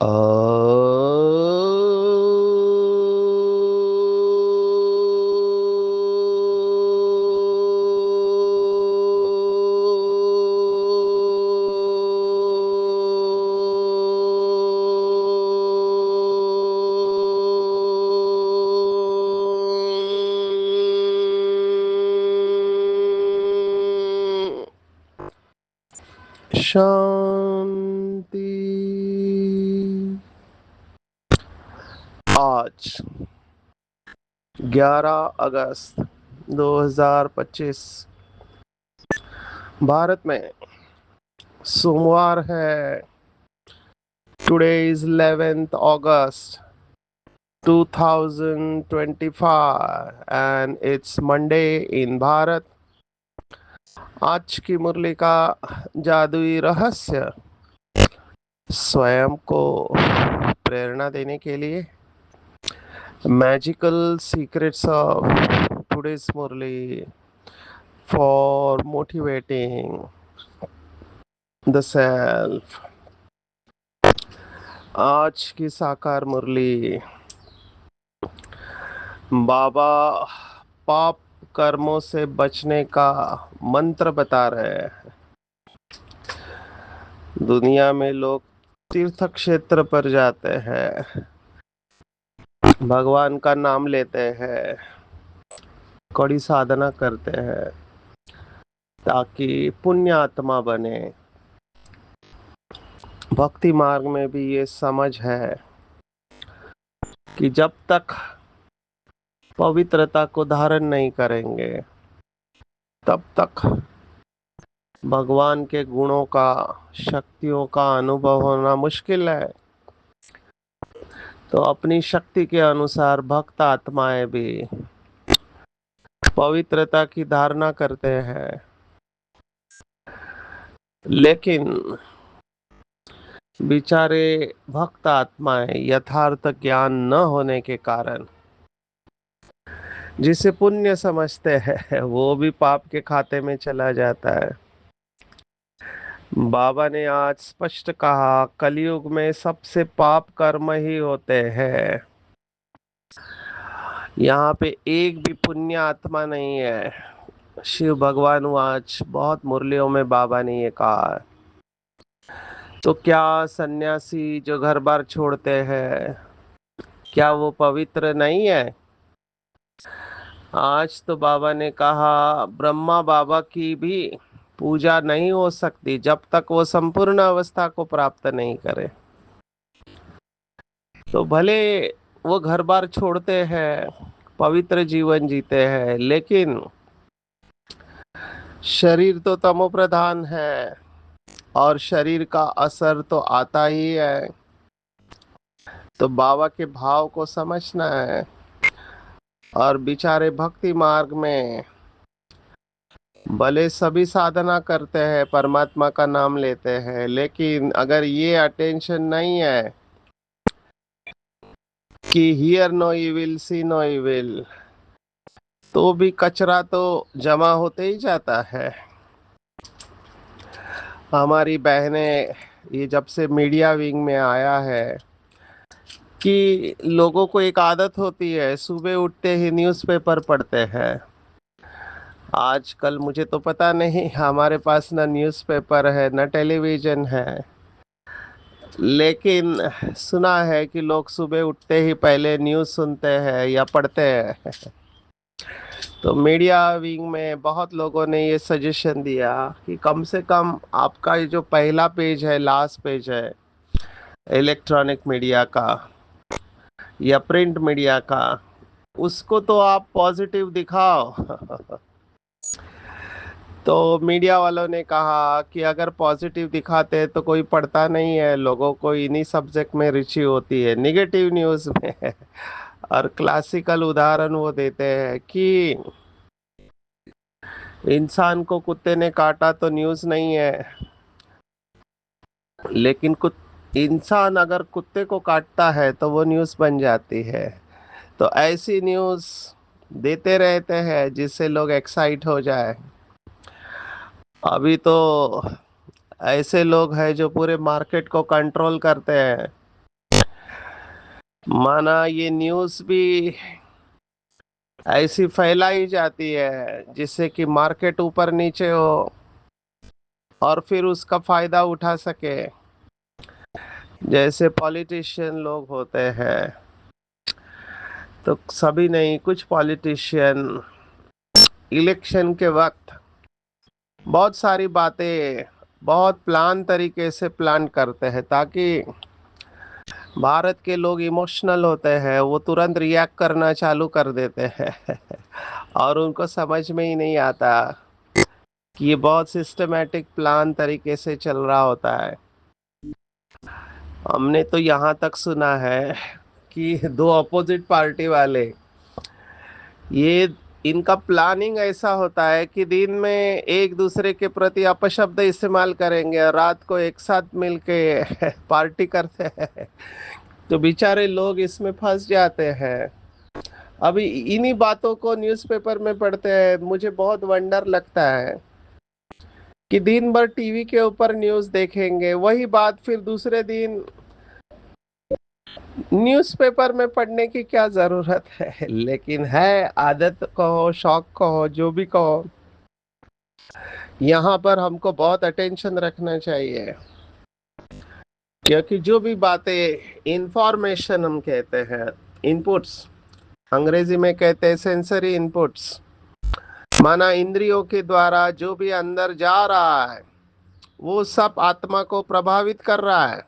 अ शांति। आज 11 अगस्त 2025 भारत में सोमवार है। Today is 11th August 2025 and it's Monday in Bharat. आज की मुरली का जादुई रहस्य स्वयं को प्रेरणा देने के लिए magical secrets of today's Murli for motivating the self. आज की साकार मुरली बाबा पाप कर्मों से बचने का मंत्र बता रहे हैं। दुनिया में लोग तीर्थ क्षेत्र पर जाते हैं, भगवान का नाम लेते हैं, कड़ी साधना करते हैं ताकि पुण्य आत्मा बने। भक्ति मार्ग में भी ये समझ है कि जब तक पवित्रता को धारण नहीं करेंगे तब तक भगवान के गुणों का, शक्तियों का अनुभव होना मुश्किल है। तो अपनी शक्ति के अनुसार भक्त आत्माएं भी पवित्रता की धारणा करते हैं, लेकिन बेचारे भक्त आत्माएं यथार्थ ज्ञान न होने के कारण जिसे पुण्य समझते हैं वो भी पाप के खाते में चला जाता है। बाबा ने आज स्पष्ट कहा, कलयुग में सबसे पाप कर्म ही होते हैं। यहाँ पे एक भी पुण्य आत्मा नहीं है। शिव भगवान आज बहुत मुरलियों में बाबा ने ये कहा है। तो क्या सन्यासी जो घर बार छोड़ते हैं, क्या वो पवित्र नहीं है? आज तो बाबा ने कहा, ब्रह्मा बाबा की भी पूजा नहीं हो सकती जब तक वो संपूर्ण अवस्था को प्राप्त नहीं करे। तो भले वो घर बार छोड़ते हैं, पवित्र जीवन जीते हैं, लेकिन शरीर तो तमो प्रधान है और शरीर का असर तो आता ही है। तो बाबा के भाव को समझना है। और बेचारे भक्ति मार्ग में भले सभी साधना करते हैं, परमात्मा का नाम लेते हैं, लेकिन अगर ये अटेंशन नहीं है कि hear no evil see no evil, तो भी कचरा तो जमा होते ही जाता है। हमारी बहनें, ये जब से मीडिया विंग में आया है कि लोगों को एक आदत होती है, सुबह उठते ही न्यूज़पेपर पढ़ते हैं। आजकल मुझे तो पता नहीं, हमारे पास ना न्यूज़पेपर है ना टेलीविजन है, लेकिन सुना है कि लोग सुबह उठते ही पहले न्यूज़ सुनते हैं या पढ़ते हैं। तो मीडिया विंग में बहुत लोगों ने ये सजेशन दिया कि कम से कम आपका ये जो पहला पेज है, लास्ट पेज है इलेक्ट्रॉनिक मीडिया का या प्रिंट मीडिया का, उसको तो आप पॉजिटिव दिखाओ। तो मीडिया वालों ने कहा कि अगर पॉजिटिव दिखाते हैं तो कोई पढ़ता नहीं है, लोगों को इन्हीं सब्जेक्ट में रुचि होती है, निगेटिव न्यूज़ में। और क्लासिकल उदाहरण वो देते हैं कि इंसान को कुत्ते ने काटा तो न्यूज़ नहीं है, लेकिन कुछ इंसान अगर कुत्ते को काटता है तो वो न्यूज़ बन जाती है। तो ऐसी न्यूज़ देते रहते हैं जिससे लोग एक्साइट हो जाए। अभी तो ऐसे लोग हैं जो पूरे मार्केट को कंट्रोल करते हैं। माना ये न्यूज़ भी ऐसी फैलाई जाती है जिससे कि मार्केट ऊपर नीचे हो और फिर उसका फायदा उठा सके। जैसे पॉलिटिशियन लोग होते हैं, तो सभी नहीं, कुछ पॉलिटिशियन इलेक्शन के वक्त बहुत सारी बातें बहुत प्लान तरीके से प्लान करते हैं, ताकि भारत के लोग इमोशनल होते हैं, वो तुरंत रिएक्ट करना चालू कर देते हैं और उनको समझ में ही नहीं आता कि ये बहुत सिस्टमेटिक प्लान तरीके से चल रहा होता है। हमने तो यहाँ तक सुना है कि दो अपोजिट पार्टी वाले, ये इनका प्लानिंग ऐसा होता है कि दिन में एक दूसरे के प्रति अपशब्द इस्तेमाल करेंगे और रात को एक साथ मिलके पार्टी करते हैं। तो बेचारे लोग इसमें फंस जाते हैं। अभी इन्हीं बातों को न्यूज़पेपर में पढ़ते हैं, मुझे बहुत वंडर लगता है कि दिन भर टीवी के ऊपर न्यूज़ देखेंगे, वही बात फिर दूसरे दिन न्यूज़पेपर में पढ़ने की क्या जरूरत है। लेकिन है, आदत कहो, शौक कहो, जो भी कहो, यहाँ पर हमको बहुत अटेंशन रखना चाहिए। क्योंकि जो भी बातें इंफॉर्मेशन हम कहते हैं, इनपुट्स, अंग्रेजी में कहते हैं सेंसरी इनपुट्स, माना इंद्रियों के द्वारा जो भी अंदर जा रहा है वो सब आत्मा को प्रभावित कर रहा है।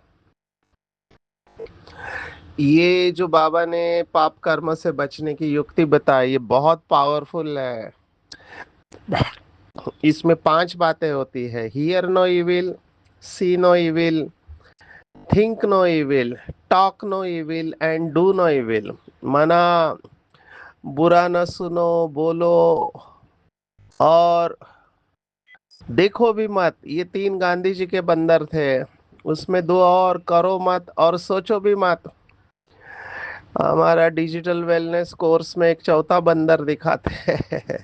ये जो बाबा ने पाप कर्म से बचने की युक्ति बताई, ये बहुत पावरफुल है। इसमें पांच बातें होती है: hear no evil, see no evil, think no evil, talk no evil and do no evil. माना बुरा न सुनो, बोलो और देखो भी मत, ये तीन गांधी जी के बंदर थे। उसमें दो और, करो मत और सोचो भी मत। हमारा डिजिटल वेलनेस कोर्स में एक चौथा बंदर दिखाते हैं।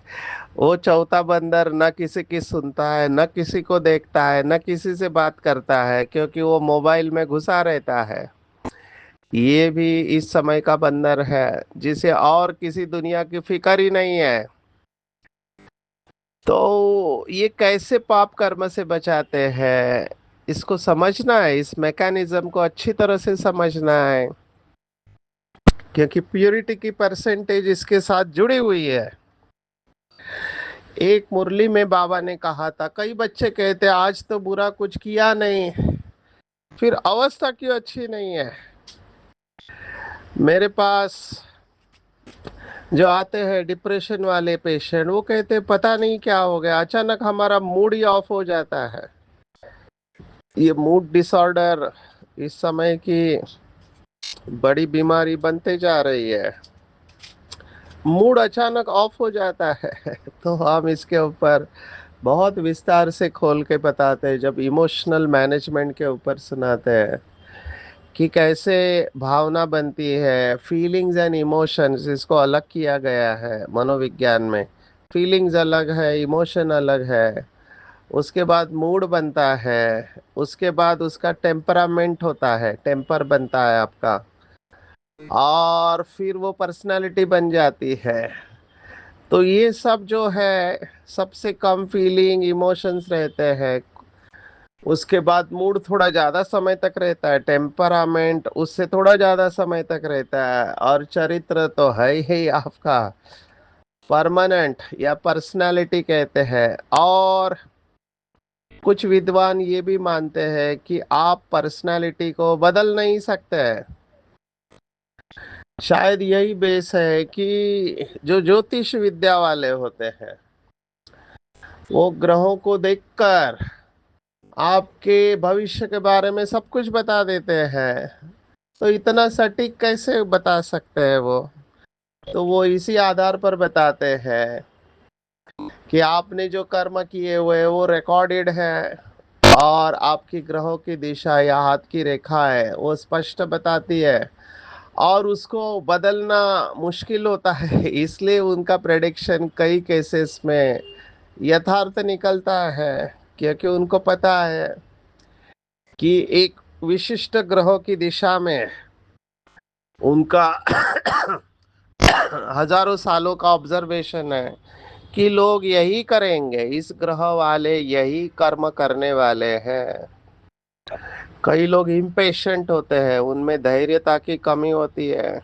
वो चौथा बंदर न किसी की सुनता है, न किसी को देखता है, न किसी से बात करता है, क्योंकि वो मोबाइल में घुसा रहता है। ये भी इस समय का बंदर है, जिसे और किसी दुनिया की फिक्र ही नहीं है। तो ये कैसे पाप कर्म से बचाते हैं, इसको समझना है, इस मैकेनिज्म को अच्छी तरह से समझना है, क्योंकि प्योरिटी की परसेंटेज इसके साथ जुड़ी हुई है। एक मुरली में बाबा ने कहा था, कई बच्चे कहते आज तो बुरा कुछ किया नहीं, फिर अवस्था क्यों अच्छी नहीं है। मेरे पास जो आते हैं डिप्रेशन वाले पेशेंट, वो कहते पता नहीं क्या हो गया, अचानक हमारा मूड ही ऑफ हो जाता है। ये मूड डिसऑर्डर इस समय की बड़ी बीमारी बनते जा रही है। मूड अचानक ऑफ हो जाता है तो हम इसके ऊपर बहुत विस्तार से खोल के बताते हैं, जब इमोशनल मैनेजमेंट के ऊपर सुनाते हैं कि कैसे भावना बनती है। फीलिंग्स एंड इमोशंस, इसको अलग किया गया है मनोविज्ञान में। फीलिंग्स अलग है, इमोशन अलग है। उसके बाद मूड बनता है, उसके बाद उसका टेम्परामेंट होता है, टेम्पर बनता है आपका, और फिर वो पर्सनालिटी बन जाती है। तो ये सब जो है, सबसे कम फीलिंग इमोशंस रहते हैं। उसके बाद मूड थोड़ा ज़्यादा समय तक रहता है, टेम्परामेंट उससे थोड़ा ज़्यादा समय तक रहता है, और चरित्र तो है ही आपका परमानेंट, या पर्सनालिटी कहते हैं। और कुछ विद्वान ये भी मानते हैं कि आप पर्सनालिटी को बदल नहीं सकते हैं। शायद यही बेस है कि जो ज्योतिष विद्या वाले होते हैं, वो ग्रहों को देखकर आपके भविष्य के बारे में सब कुछ बता देते हैं। तो इतना सटीक कैसे बता सकते हैं वो? तो वो इसी आधार पर बताते हैं कि आपने जो कर्म किए हुए वो रिकॉर्डेड है, और आपकी ग्रहों की दिशा या हाथ की रेखा है वो स्पष्ट बताती है, और उसको बदलना मुश्किल होता है। इसलिए उनका प्रेडिक्शन कई केसेस में यथार्थ निकलता है, क्योंकि उनको पता है कि एक विशिष्ट ग्रहों की दिशा में उनका हजारों सालों का ऑब्जर्वेशन है कि लोग यही करेंगे, इस ग्रह वाले यही कर्म करने वाले हैं। कई लोग इम्पेशेंट होते हैं, उनमें धैर्यता की कमी होती है।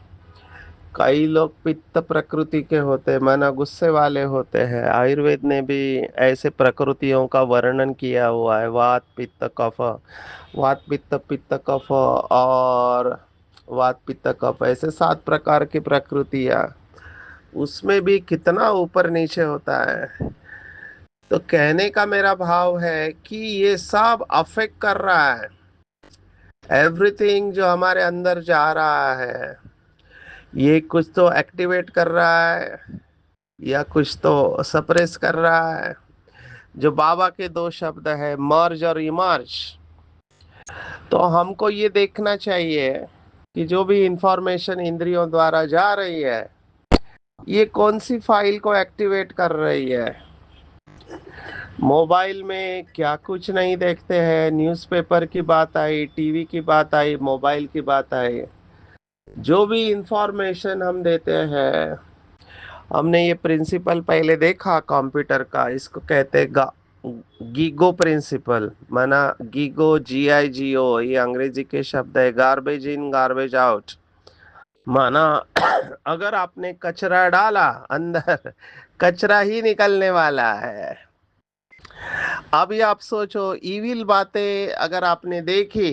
कई लोग पित्त प्रकृति के होते हैं, माना गुस्से वाले होते हैं। आयुर्वेद ने भी ऐसे प्रकृतियों का वर्णन किया हुआ है, वात पित्त कफ। वात पित्त पित्त कफ और वात पित्त कफ, ऐसे 7 प्रकार की प्रकृतियां। उसमें भी कितना ऊपर नीचे होता है। तो कहने का मेरा भाव है कि ये सब अफेक्ट कर रहा है। एवरीथिंग जो हमारे अंदर जा रहा है, ये कुछ तो एक्टिवेट कर रहा है या कुछ तो सप्रेस कर रहा है। जो बाबा के 2 शब्द है, मर्ज और इमर्ज। तो हमको ये देखना चाहिए कि जो भी इंफॉर्मेशन इंद्रियों द्वारा जा रही है, ये कौन सी फाइल को एक्टिवेट कर रही है। मोबाइल में क्या कुछ नहीं देखते हैं, न्यूज़पेपर की बात आई, टीवी की बात आई, मोबाइल की बात आई। जो भी इंफॉर्मेशन हम देते हैं, हमने ये प्रिंसिपल पहले देखा कंप्यूटर का, इसको कहते हैं गीगो प्रिंसिपल। माना गीगो, GIGO, ये अंग्रेजी के शब्द है, गार्बेज इन गार्बेज आउट। माना अगर आपने कचरा डाला अंदर, कचरा ही निकलने वाला है। अभी आप सोचो, इविल बातें अगर आपने देखी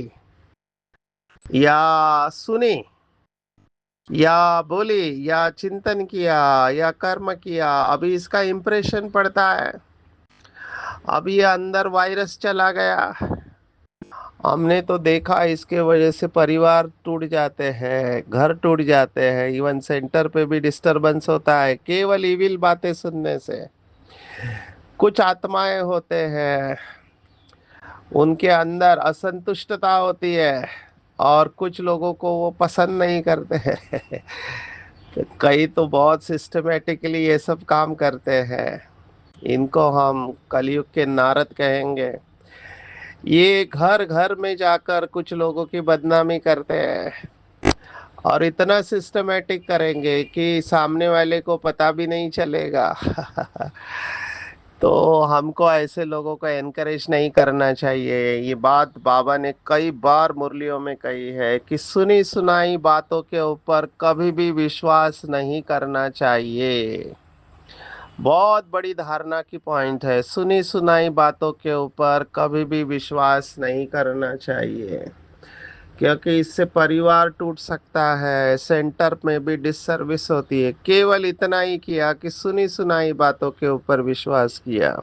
या सुनी या बोली या चिंतन किया या कर्म किया, अभी इसका इम्प्रेशन पड़ता है। अब ये अंदर वायरस चला गया। हमने तो देखा, इसके वजह से परिवार टूट जाते हैं, घर टूट जाते हैं, इवन सेंटर पे भी डिस्टरबेंस होता है, केवल इविल बातें सुनने से। कुछ आत्माएं होते हैं, उनके अंदर असंतुष्टता होती है, और कुछ लोगों को वो पसंद नहीं करते हैं। कई तो बहुत सिस्टमेटिकली ये सब काम करते हैं। इनको हम कलयुग के नारद कहेंगे। ये घर घर में जाकर कुछ लोगों की बदनामी करते हैं, और इतना सिस्टमेटिक करेंगे कि सामने वाले को पता भी नहीं चलेगा। तो हमको ऐसे लोगों को एनकरेज नहीं करना चाहिए। ये बात बाबा ने कई बार मुरलियों में कही है कि सुनी सुनाई बातों के ऊपर कभी भी विश्वास नहीं करना चाहिए। बहुत बड़ी धारणा की पॉइंट है, सुनी सुनाई बातों के ऊपर कभी भी विश्वास नहीं करना चाहिए, क्योंकि इससे परिवार टूट सकता है, सेंटर में भी डिससर्विस होती है। केवल इतना ही किया कि सुनी सुनाई बातों के ऊपर विश्वास किया।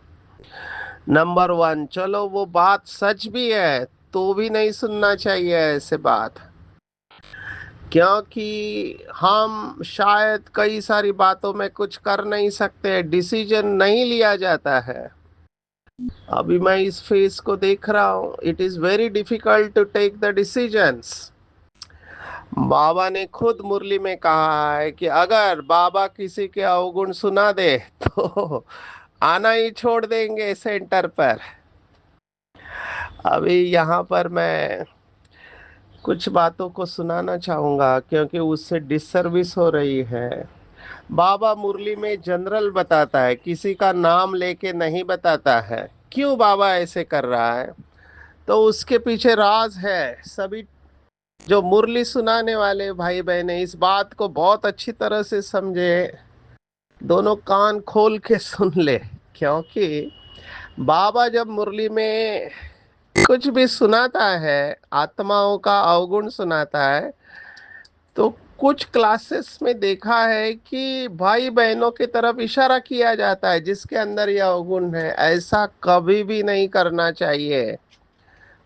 नंबर 1, चलो वो बात सच भी है तो भी नहीं सुनना चाहिए ऐसे बात, क्योंकि हम शायद कई सारी बातों में कुछ कर नहीं सकते, डिसीजन नहीं लिया जाता है। अभी मैं इस फेस को देख रहा हूँ, it is very difficult to take the decisions. बाबा ने खुद मुरली में कहा है कि अगर बाबा किसी के अवगुण सुना दे तो आना ही छोड़ देंगे सेंटर पर। अभी यहाँ पर मैं कुछ बातों को सुनाना चाहूंगा, क्योंकि उससे डिससर्विस हो रही है। बाबा मुरली में जनरल बताता है, किसी का नाम लेके नहीं बताता है। क्यों बाबा ऐसे कर रहा है? तो उसके पीछे राज है। सभी जो मुरली सुनाने वाले भाई बहने इस बात को बहुत अच्छी तरह से समझे, दोनों कान खोल के सुन ले। क्योंकि बाबा जब मुरली में कुछ भी सुनाता है, आत्माओं का अवगुण सुनाता है, तो कुछ क्लासेस में देखा है कि भाई बहनों की तरफ इशारा किया जाता है, जिसके अंदर यह अवगुण है। ऐसा कभी भी नहीं करना चाहिए।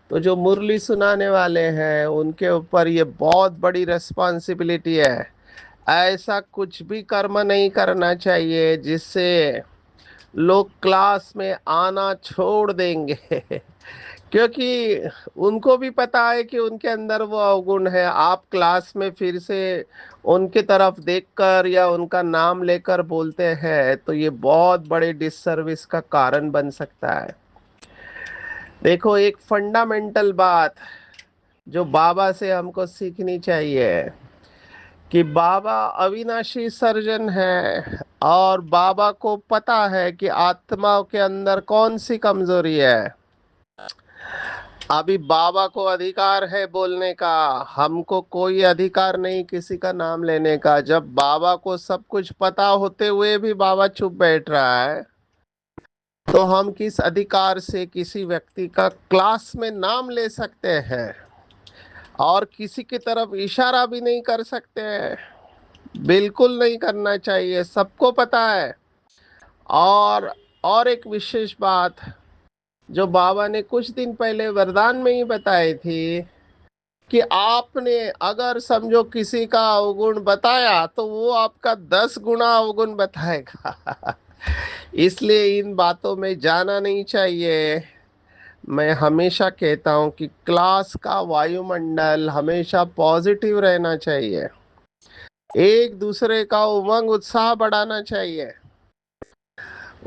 तो जो मुरली सुनाने वाले हैं, उनके ऊपर ये बहुत बड़ी रिस्पॉन्सिबिलिटी है। ऐसा कुछ भी कर्म नहीं करना चाहिए जिससे लोग क्लास में आना छोड़ देंगे। क्योंकि उनको भी पता है कि उनके अंदर वो अवगुण है। आप क्लास में फिर से उनके तरफ देखकर या उनका नाम लेकर बोलते हैं, तो ये बहुत बड़े डिससर्विस का कारण बन सकता है। देखो, एक फंडामेंटल बात जो बाबा से हमको सीखनी चाहिए, कि बाबा अविनाशी सर्जन है और बाबा को पता है कि आत्मा के अंदर कौन सी कमजोरी है। अभी बाबा को अधिकार है बोलने का, हमको कोई अधिकार नहीं किसी का नाम लेने का। जब बाबा को सब कुछ पता होते हुए भी बाबा चुप बैठ रहा है, तो हम किस अधिकार से किसी व्यक्ति का क्लास में नाम ले सकते हैं और किसी की तरफ इशारा भी नहीं कर सकते हैं? बिल्कुल नहीं करना चाहिए, सबको पता है। और और एक विशेष बात जो बाबा ने कुछ दिन पहले वरदान में ही बताई थी कि आपने अगर समझो किसी का अवगुण बताया तो वो आपका 10 गुना अवगुण बताएगा। इसलिए इन बातों में जाना नहीं चाहिए। मैं हमेशा कहता हूँ कि क्लास का वायुमंडल हमेशा पॉजिटिव रहना चाहिए, एक दूसरे का उमंग उत्साह बढ़ाना चाहिए।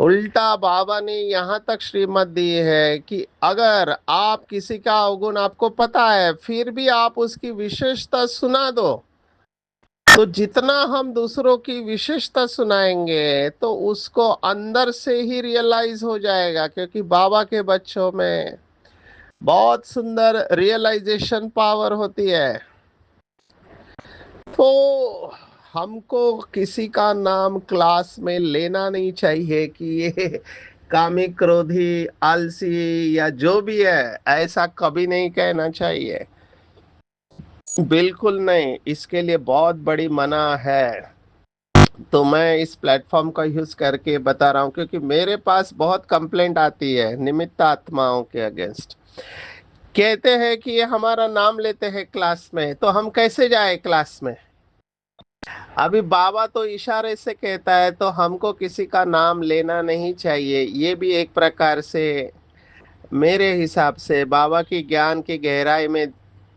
उल्टा बाबा ने यहाँ तक श्रीमत दी है कि अगर आप किसी का अवगुण आपको पता है फिर भी आप उसकी विशेषता सुना दो, तो जितना हम दूसरों की विशेषता सुनाएंगे तो उसको अंदर से ही रियलाइज हो जाएगा, क्योंकि बाबा के बच्चों में बहुत सुंदर रियलाइजेशन पावर होती है। तो हमको किसी का नाम क्लास में लेना नहीं चाहिए कि ये कामिक, क्रोधी, आलसी या जो भी है, ऐसा कभी नहीं कहना चाहिए। बिल्कुल नहीं, इसके लिए बहुत बड़ी मना है। तो मैं इस प्लेटफॉर्म का यूज करके बता रहा हूँ, क्योंकि मेरे पास बहुत कंप्लेंट आती है निमित्त आत्माओं के अगेंस्ट। कहते हैं कि ये हमारा नाम लेते हैं क्लास में, तो हम कैसे जाए क्लास में? अभी बाबा तो इशारे से कहता है, तो हमको किसी का नाम लेना नहीं चाहिए। ये भी एक प्रकार से, मेरे हिसाब से बाबा की ज्ञान की गहराई में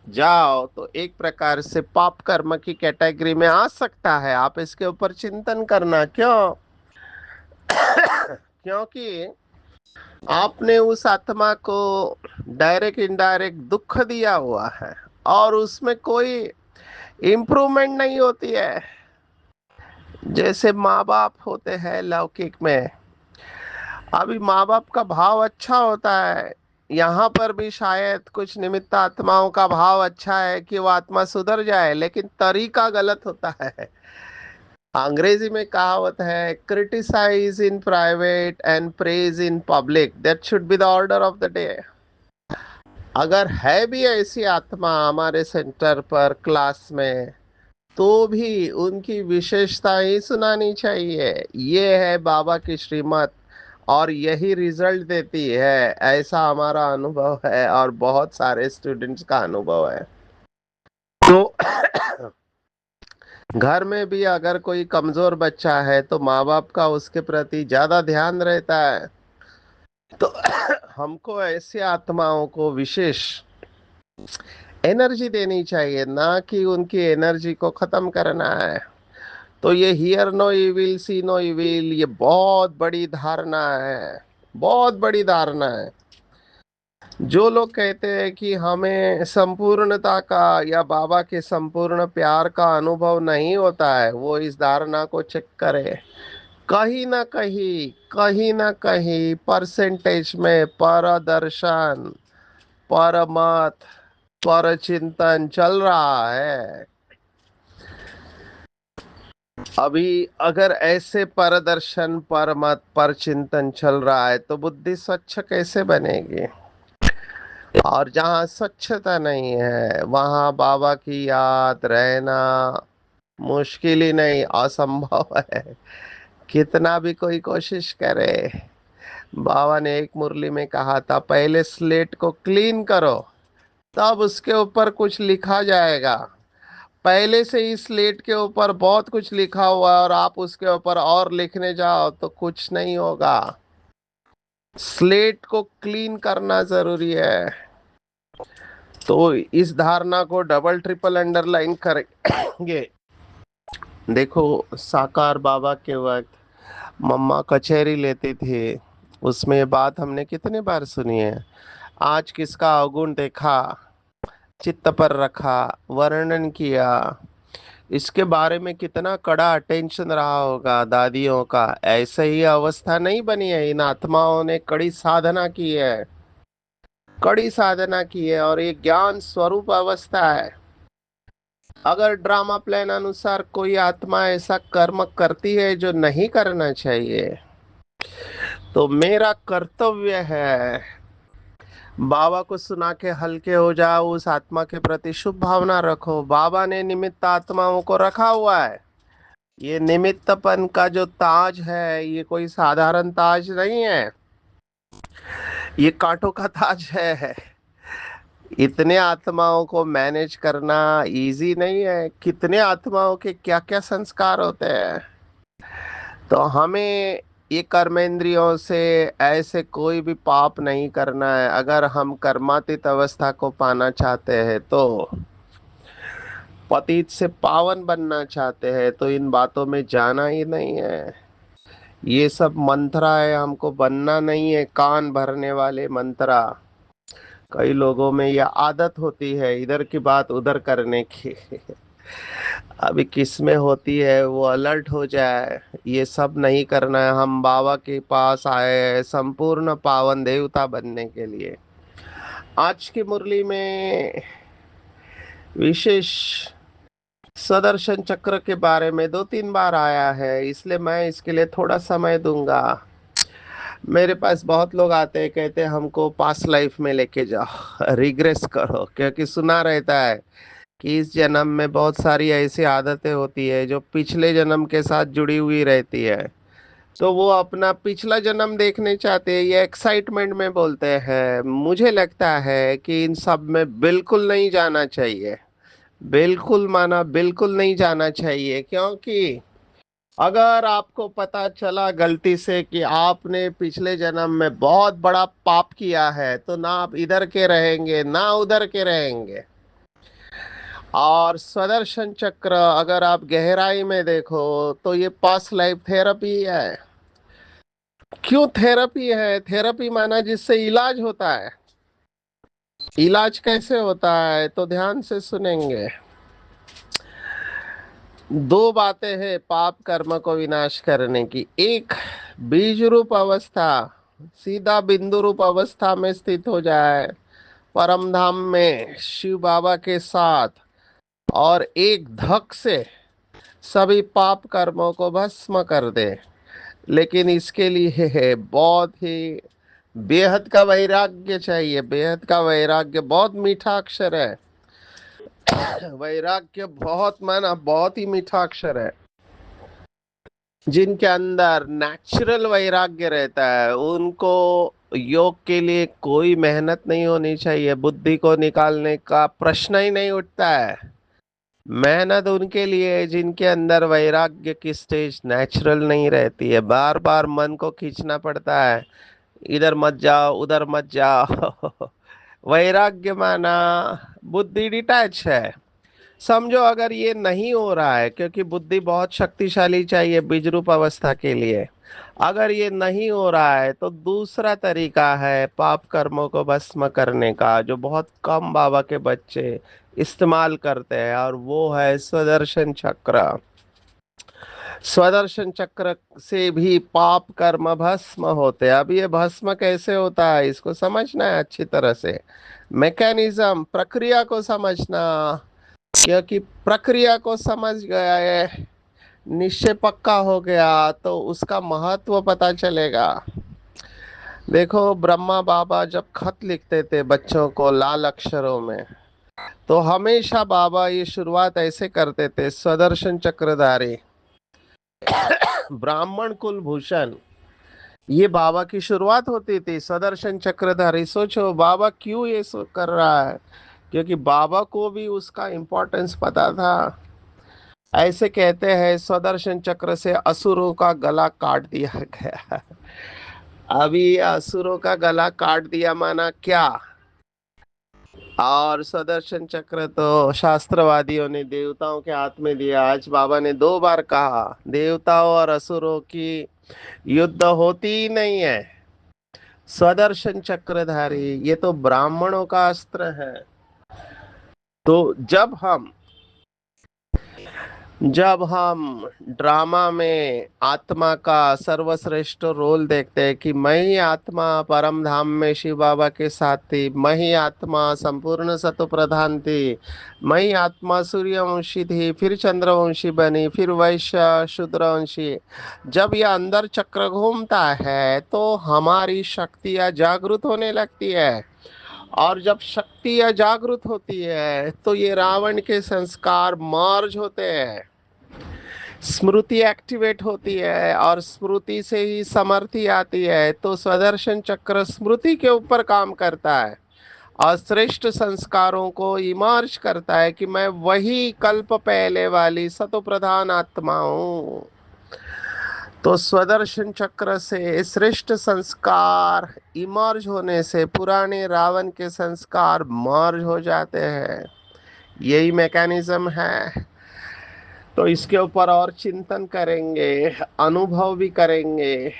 जाओ तो एक प्रकार से पाप कर्म की कैटेगरी में आ सकता है। आप इसके ऊपर चिंतन करना। क्यों? क्योंकि आपने उस आत्मा को डायरेक्ट इनडायरेक्ट दुख दिया हुआ है और उसमें कोई इम्प्रूवमेंट नहीं होती है। जैसे माँ बाप होते हैं लौकिक में, अभी माँ बाप का भाव अच्छा होता है, यहाँ पर भी शायद कुछ निमित्त आत्माओं का भाव अच्छा है कि वो आत्मा सुधर जाए, लेकिन तरीका गलत होता है। अंग्रेजी में कहावत है, criticise in private and praise in public, that should be the order of the day. अगर है भी ऐसी आत्मा हमारे सेंटर पर क्लास में, तो भी उनकी विशेषता ही सुनानी चाहिए। ये है बाबा की श्रीमत और यही रिजल्ट देती है, ऐसा हमारा अनुभव है और बहुत सारे स्टूडेंट्स का अनुभव है। तो घर में भी अगर कोई कमजोर बच्चा है तो माँ बाप का उसके प्रति ज्यादा ध्यान रहता है। तो हमको ऐसी आत्माओं को विशेष एनर्जी देनी चाहिए, ना कि उनकी एनर्जी को खत्म करना है। तो ये hear no evil see no evil, ये बहुत बड़ी धारणा है, बहुत बड़ी धारणा है। जो लोग कहते हैं कि हमें संपूर्णता का या बाबा के संपूर्ण प्यार का अनुभव नहीं होता है, वो इस धारणा को चेक करे। कहीं ना कहीं परसेंटेज में परदर्शन, परमत, पर चिंतन चल रहा है। अभी अगर ऐसे परदर्शन, परमत, पर चिंतन चल रहा है तो बुद्धि स्वच्छ कैसे बनेगी? और जहाँ स्वच्छता नहीं है वहाँ बाबा की याद रहना मुश्किल ही नहीं, असंभव है, कितना भी कोई कोशिश करे। बाबा ने एक मुरली में कहा था, पहले स्लेट को क्लीन करो, तब उसके ऊपर कुछ लिखा जाएगा। पहले से ही स्लेट के ऊपर बहुत कुछ लिखा हुआ है और आप उसके ऊपर और लिखने जाओ तो कुछ नहीं होगा। स्लेट को क्लीन करना जरूरी है। तो इस धारणा को डबल ट्रिपल अंडरलाइन करेंगे। देखो, साकार बाबा के वक्त मम्मा कचहरी लेती थी, उसमें ये बात हमने कितने बार सुनी है। आज किसका अवगुण देखा, चित्त पर रखा, वर्णन किया, इसके बारे में कितना कड़ा अटेंशन रहा होगा दादियों का। ऐसे ही अवस्था नहीं बनी है, इन आत्माओं ने कड़ी साधना की है, कड़ी साधना की है, और ये ज्ञान स्वरूप अवस्था है। अगर ड्रामा प्लान अनुसार कोई आत्मा ऐसा कर्म करती है जो नहीं करना चाहिए, तो मेरा कर्तव्य है बाबा को सुना के हल्के हो जाओ, उस आत्मा के प्रति शुभ भावना रखो। बाबा ने निमित्त आत्माओं को रखा हुआ है। ये निमित्तपन का जो ताज है, ये कोई साधारण ताज नहीं है, ये कांटों का ताज है। इतने आत्माओं को मैनेज करना इजी नहीं है। कितने आत्माओं के क्या क्या संस्कार होते हैं। तो हमें ये कर्मेंद्रियों से ऐसे कोई भी पाप नहीं करना है। अगर हम कर्मातीत अवस्था को पाना चाहते हैं, तो पतित से पावन बनना चाहते हैं, तो इन बातों में जाना ही नहीं है। ये सब मंत्रा है, हमको बनना नहीं है कान भरने वाले मंत्रा। कई लोगों में यह आदत होती है इधर की बात उधर करने की। अभी किस में होती है वो अलर्ट हो जाए। ये सब नहीं करना है। हम बाबा के पास आए हैं संपूर्ण पावन देवता बनने के लिए। आज की मुरली में विशेष सदर्शन चक्र के बारे में 2-3 बार आया है, इसलिए मैं इसके लिए थोड़ा समय दूंगा। मेरे पास बहुत लोग आते हैं, कहते हैं हमको पास्ट लाइफ में लेके जाओ, रिग्रेस करो, क्योंकि सुना रहता है कि इस जन्म में बहुत सारी ऐसी आदतें होती है जो पिछले जन्म के साथ जुड़ी हुई रहती है। तो वो अपना पिछला जन्म देखने चाहते हैं, ये एक्साइटमेंट में बोलते हैं। मुझे लगता है कि इन सब में बिल्कुल नहीं जाना चाहिए। बिल्कुल माना बिल्कुल नहीं जाना चाहिए, क्योंकि अगर आपको पता चला गलती से कि आपने पिछले जन्म में बहुत बड़ा पाप किया है, तो ना आप इधर के रहेंगे ना उधर के रहेंगे। और स्वदर्शन चक्र अगर आप गहराई में देखो, तो ये पास्ट लाइफ थेरेपी है। क्यों थेरेपी है? थेरेपी माना जिससे इलाज होता है। इलाज कैसे होता है, तो ध्यान से सुनेंगे। दो बातें हैं पाप कर्म को विनाश करने की। एक, बीज रूप अवस्था, सीधा बिंदु रूप अवस्था में स्थित हो जाए परम धाम में शिव बाबा के साथ, और एक धक से सभी पाप कर्मों को भस्म कर दे। लेकिन इसके लिए है बहुत ही बेहद का वैराग्य चाहिए। बेहद का वैराग्य बहुत मीठा अक्षर है। वैराग्य बहुत माना बहुत ही मीठा अक्षर है। जिनके अंदर नेचुरल वैराग्य रहता है, उनको योग के लिए कोई मेहनत नहीं होनी चाहिए। बुद्धि को निकालने का प्रश्न ही नहीं उठता है। मेहनत उनके लिए है जिनके अंदर वैराग्य की स्टेज नेचुरल नहीं रहती है। बार बार मन को खींचना पड़ता है, इधर मत जाओ उधर मत जाओ। वैराग्य माना बुद्धि डिटैच है। समझो अगर ये नहीं हो रहा है, क्योंकि बुद्धि बहुत शक्तिशाली चाहिए बीज रूप अवस्था के लिए। अगर ये नहीं हो रहा है, तो दूसरा तरीका है पाप कर्मों को भस्म करने का, जो बहुत कम बाबा के बच्चे इस्तेमाल करते हैं, और वो है स्वदर्शन चक्र। स्वदर्शन चक्र से भी पाप कर्म भस्म होते हैं। अब ये भस्म कैसे होता है, इसको समझना है अच्छी तरह से। मैकेनिज्म, प्रक्रिया को समझना। क्योंकि प्रक्रिया को समझ गया है, निश्चय पक्का हो गया, तो उसका महत्व पता चलेगा। देखो ब्रह्मा बाबा जब खत लिखते थे बच्चों को लाल अक्षरों में, तो हमेशा बाबा ये शुरुआत ऐसे करते थे, स्वदर्शन चक्रधारी ब्राह्मण कुल भूषण। ये बाबा की शुरुआत होती थी, स्वदर्शन चक्रधारी। सोचो बाबा क्यों ये कर रहा है, क्योंकि बाबा को भी उसका इम्पोर्टेंस पता था। ऐसे कहते हैं स्वदर्शन चक्र से असुरों का गला काट दिया गया। अभी असुरों का गला काट दिया माना क्या? और स्वदर्शन चक्र तो शास्त्रवादियों ने देवताओं के हाथ में दिया। आज बाबा ने 2 बार कहा देवताओं और असुरों की युद्ध होती ही नहीं है। स्वदर्शन चक्रधारी ये तो ब्राह्मणों का अस्त्र है। तो जब हम जब हम ड्रामा में आत्मा का सर्वश्रेष्ठ रोल देखते हैं कि मैं ही आत्मा परम धाम में शिव बाबा के साथ थी, मैं ही आत्मा संपूर्ण सत्व प्रधान थी, मैं ही आत्मा सूर्यवंशी थी, फिर चंद्रवंशी बनी, फिर वैश्य शूद्रवंशी। जब यह अंदर चक्र घूमता है तो हमारी शक्तियाँ जागृत होने लगती है, और जब शक्तियाँ जागृत होती है तो ये रावण के संस्कार मर्ज होते हैं, स्मृति एक्टिवेट होती है, और स्मृति से ही समर्थि आती है, तो स्वदर्शन चक्र स्मृति के ऊपर काम करता है और श्रेष्ठ संस्कारों को इमर्ज करता है कि मैं वही कल्प पहले वाली सतो प्रधान आत्मा हूँ। तो स्वदर्शन चक्र से श्रेष्ठ संस्कार इमर्ज होने से पुराने रावण के संस्कार मर्ज हो जाते हैं। यही मैकेनिज्म है। तो इसके ऊपर और चिंतन करेंगे, अनुभव भी करेंगे।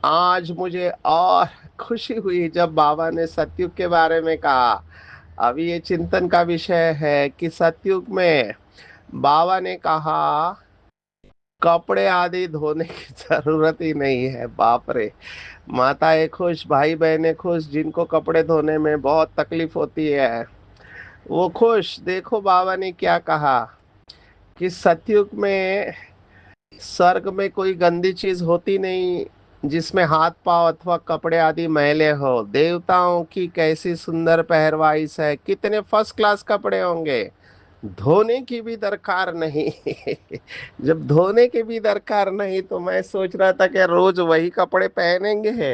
आज मुझे और खुशी हुई जब बाबा ने सतयुग के बारे में कहा। अभी ये चिंतन का विषय है कि सतयुग में बाबा ने कहा कपड़े आदि धोने की जरूरत ही नहीं है। बाप रे, माताएं खुश, भाई बहनें खुश, जिनको कपड़े धोने में बहुत तकलीफ होती है वो खुश। देखो बाबा ने क्या कहा कि सतयुग में स्वर्ग में कोई गंदी चीज होती नहीं जिसमें हाथ पांव अथवा कपड़े आदि मैले हो। देवताओं की कैसी सुंदर पहरवाइश है, कितने फर्स्ट क्लास कपड़े होंगे, धोने की भी दरकार नहीं। जब धोने की भी दरकार नहीं तो मैं सोच रहा था कि रोज वही कपड़े पहनेंगे।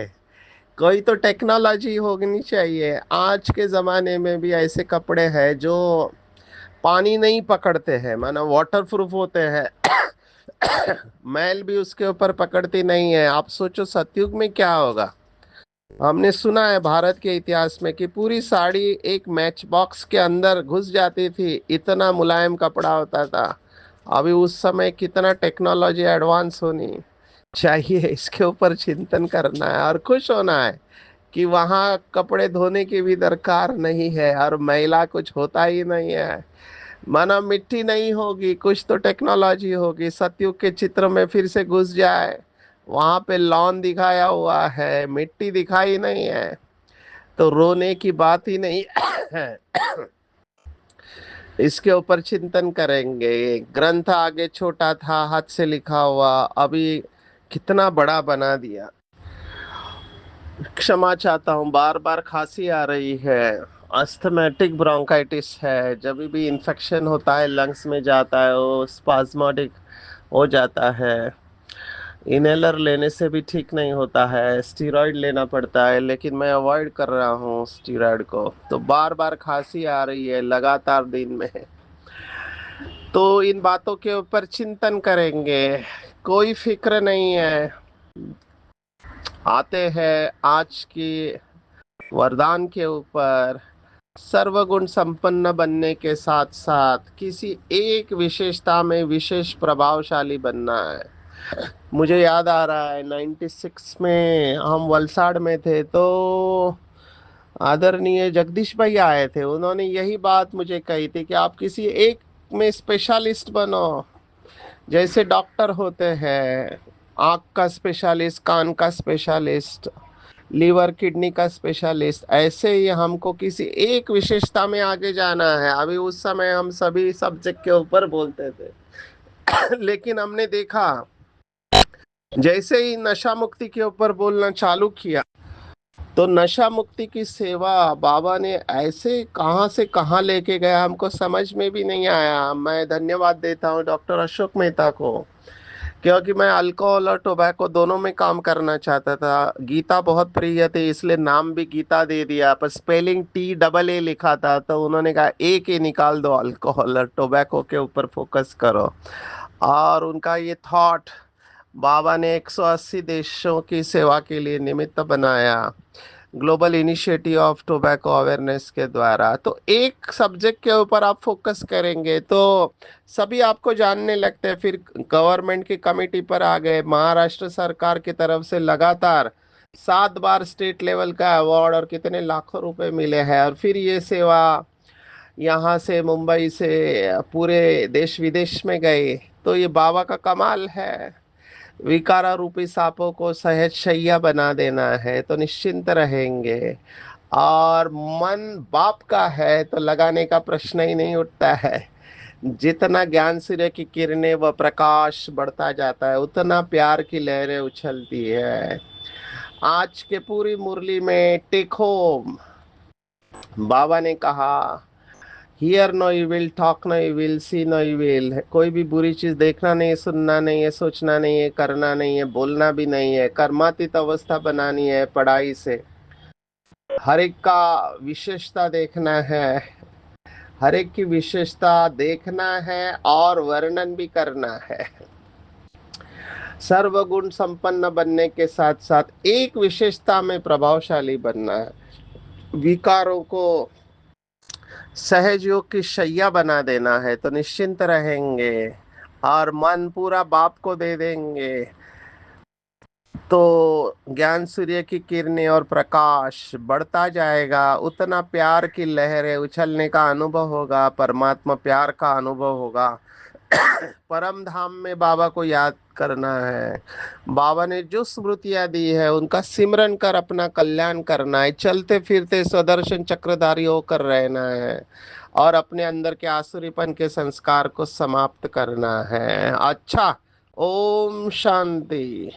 कोई तो टेक्नोलॉजी होनी चाहिए। आज के जमाने में भी ऐसे कपड़े हैं जो पानी नहीं पकड़ते हैं, माना वाटर प्रूफ होते हैं। मैल भी उसके ऊपर पकड़ती नहीं है। आप सोचो सतयुग में क्या होगा। हमने सुना है भारत के इतिहास में कि पूरी साड़ी एक मैच बॉक्स के अंदर घुस जाती थी, इतना मुलायम कपड़ा होता था। अभी उस समय कितना टेक्नोलॉजी एडवांस होनी चाहिए, इसके ऊपर चिंतन करना है और खुश होना है कि वहाँ कपड़े धोने की भी दरकार नहीं है और मैला कुछ होता ही नहीं है। माना मिट्टी नहीं होगी, कुछ तो टेक्नोलॉजी होगी, सतयुग के चित्र में फिर से घुस जाए। वहां पे लॉन दिखाया हुआ है, मिट्टी दिखाई नहीं है, तो रोने की बात ही नहीं है। इसके ऊपर चिंतन करेंगे। ग्रंथ आगे छोटा था, हाथ से लिखा हुआ, अभी कितना बड़ा बना दिया। क्षमा चाहता हूँ, बार बार खांसी आ रही है। अस्थमेटिक ब्रोंकाइटिस है। जब भी इन्फेक्शन होता है लंग्स में जाता है, वो स्पाज्मोटिक हो जाता है। इनहेलर लेने से भी ठीक नहीं होता है, स्टीरॉयड लेना पड़ता है, लेकिन मैं अवॉइड कर रहा हूँ स्टीरॉयड को। तो बार बार खांसी आ रही है लगातार दिन में। तो इन बातों के ऊपर चिंतन करेंगे। कोई फिक्र नहीं है। आते हैं आज की वरदान के ऊपर। सर्वगुण संपन्न बनने के साथ साथ किसी एक विशेषता में विशेष प्रभावशाली बनना है। मुझे याद आ रहा है 96 में हम वलसाड़ में थे, तो आदरणीय जगदीश भाई आए थे। उन्होंने यही बात मुझे कही थी कि आप किसी एक में स्पेशलिस्ट बनो। जैसे डॉक्टर होते हैं, आँख का स्पेशलिस्ट, कान का स्पेशलिस्ट, लीवर किडनी का स्पेशलिस्ट, ऐसे ही हमको किसी एक विशेषता में आगे जाना है। अभी उस समय हम सभी सब्जेक्ट के ऊपर बोलते थे। लेकिन हमने देखा जैसे ही नशा मुक्ति के ऊपर बोलना चालू किया तो नशा मुक्ति की सेवा बाबा ने ऐसे कहाँ से कहाँ लेके गया हमको समझ में भी नहीं आया। मैं धन्यवाद देता हूँ डॉक्टर अशोक मेहता को, क्योंकि मैं अल्कोहल और टोबैको दोनों में काम करना चाहता था। गीता बहुत प्रिय थी इसलिए नाम भी गीता दे दिया, पर स्पेलिंग TAA लिखा था, तो उन्होंने कहा एक ही निकाल दो, अल्कोहल और टोबैको के ऊपर फोकस करो। और उनका ये थॉट बाबा ने 180 देशों की सेवा के लिए निमित्त बनाया, global initiative of tobacco awareness के द्वारा। तो एक सब्जेक्ट के ऊपर आप फोकस करेंगे तो सभी आपको जानने लगते हैं। फिर गवर्नमेंट की कमेटी पर आ गए, महाराष्ट्र सरकार की तरफ से लगातार 7 बार स्टेट लेवल का अवार्ड और कितने लाखों रुपए मिले हैं। और फिर ये सेवा यहाँ से मुंबई से पूरे देश विदेश में गए। तो ये बाबा का कमाल है। विकारा रूपी सांपों को सहज शैया बना देना है तो निश्चिंत रहेंगे। और मन बाप का है तो लगाने का प्रश्न ही नहीं उठता है। जितना ज्ञान सूर्य की किरणें व प्रकाश बढ़ता जाता है उतना प्यार की लहरें उछलती है। आज के पूरी मुरली में टेक होम बाबा ने कहा, hear no evil, talk no evil, see no evil. कोई भी बुरी चीज देखना नहीं है, सुनना नहीं है, सोचना नहीं है, करना नहीं है, बोलना भी नहीं है। कर्मातीत अवस्था बनानी है पढ़ाई से। हर एक का विशेषता देखना है, हर एक की विशेषता देखना है और वर्णन भी करना है। सर्वगुण संपन्न बनने के साथ साथ एक विशेषता में प्रभावशाली बनना है। विकारों को सहज योग की शैया बना देना है तो निश्चिंत रहेंगे और मन पूरा बाप को दे देंगे। तो ज्ञान सूर्य की किरणें और प्रकाश बढ़ता जाएगा, उतना प्यार की लहरें उछलने का अनुभव होगा, परमात्मा प्यार का अनुभव होगा। परम धाम में बाबा को याद करना है। बाबा ने जो स्मृतियां दी है उनका सिमरन कर अपना कल्याण करना है। चलते फिरते स्वदर्शन चक्रधारी होकर रहना है और अपने अंदर के आसुरीपन के संस्कार को समाप्त करना है। अच्छा, ओम शांति।